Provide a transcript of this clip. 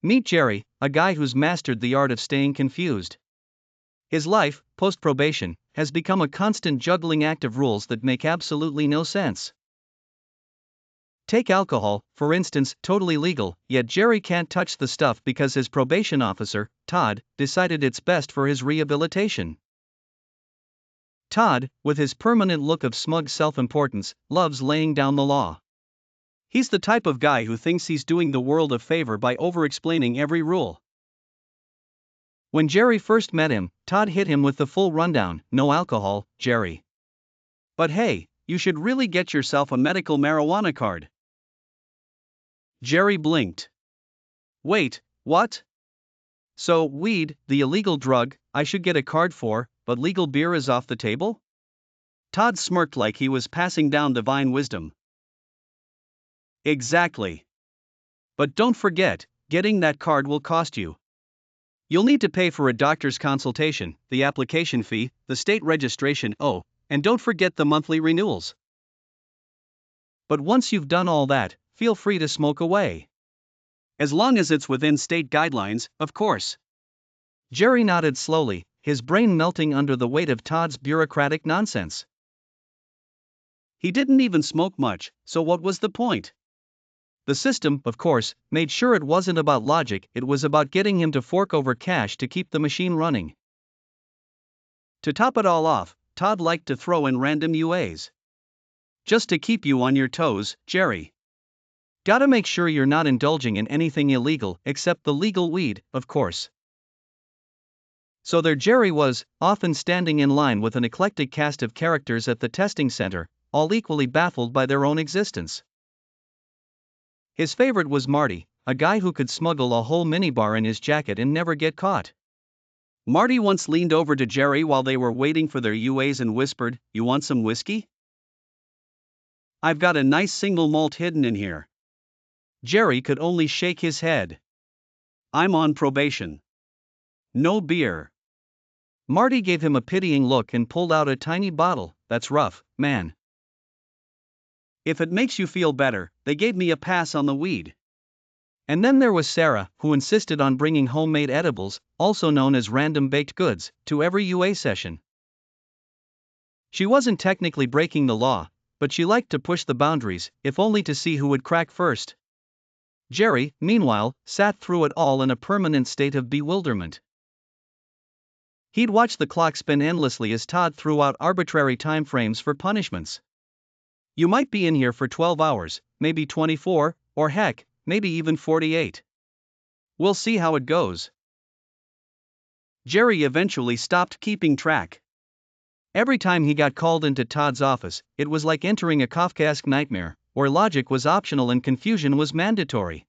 Meet Jerry, a guy who's mastered the art of staying confused. His life, post probation, has become a constant juggling act of rules that make absolutely no sense. Take alcohol, for instance, totally legal, yet Jerry can't touch the stuff because his probation officer, Todd, decided it's best for his rehabilitation. Todd, with his permanent look of smug self-importance, loves laying down the law. He's the type of guy who thinks he's doing the world a favor by over-explaining every rule. When Jerry first met him, Todd hit him with the full rundown: no alcohol, Jerry. But hey, you should really get yourself a medical marijuana card. Jerry blinked. Wait, what? So, weed, the illegal drug, I should get a card for, but legal beer is off the table? Todd smirked like he was passing down divine wisdom. Exactly. But don't forget, getting that card will cost you. You'll need to pay for a doctor's consultation, the application fee, the state registration, and don't forget the monthly renewals. But once you've done all that, feel free to smoke away. As long as it's within state guidelines, of course. Jerry nodded slowly, his brain melting under the weight of Todd's bureaucratic nonsense. He didn't even smoke much, so what was the point? The system, of course, made sure it wasn't about logic, it was about getting him to fork over cash to keep the machine running. To top it all off, Todd liked to throw in random UAs. Just to keep you on your toes, Jerry. Gotta make sure you're not indulging in anything illegal, except the legal weed, of course. So there Jerry was, often standing in line with an eclectic cast of characters at the testing center, all equally baffled by their own existence. His favorite was Marty, a guy who could smuggle a whole minibar in his jacket and never get caught. Marty once leaned over to Jerry while they were waiting for their UAs and whispered, "You want some whiskey? I've got a nice single malt hidden in here." Jerry could only shake his head. "I'm on probation. No beer." Marty gave him a pitying look and pulled out a tiny bottle. "That's rough, man. If it makes you feel better, they gave me a pass on the weed." And then there was Sarah, who insisted on bringing homemade edibles, also known as random baked goods, to every UA session. She wasn't technically breaking the law, but she liked to push the boundaries, if only to see who would crack first. Jerry, meanwhile, sat through it all in a permanent state of bewilderment. He'd watch the clock spin endlessly as Todd threw out arbitrary time frames for punishments. You might be in here for 12 hours, maybe 24, or heck, maybe even 48. We'll see how it goes. Jerry eventually stopped keeping track. Every time he got called into Todd's office, it was like entering a Kafkaesque nightmare, where logic was optional and confusion was mandatory.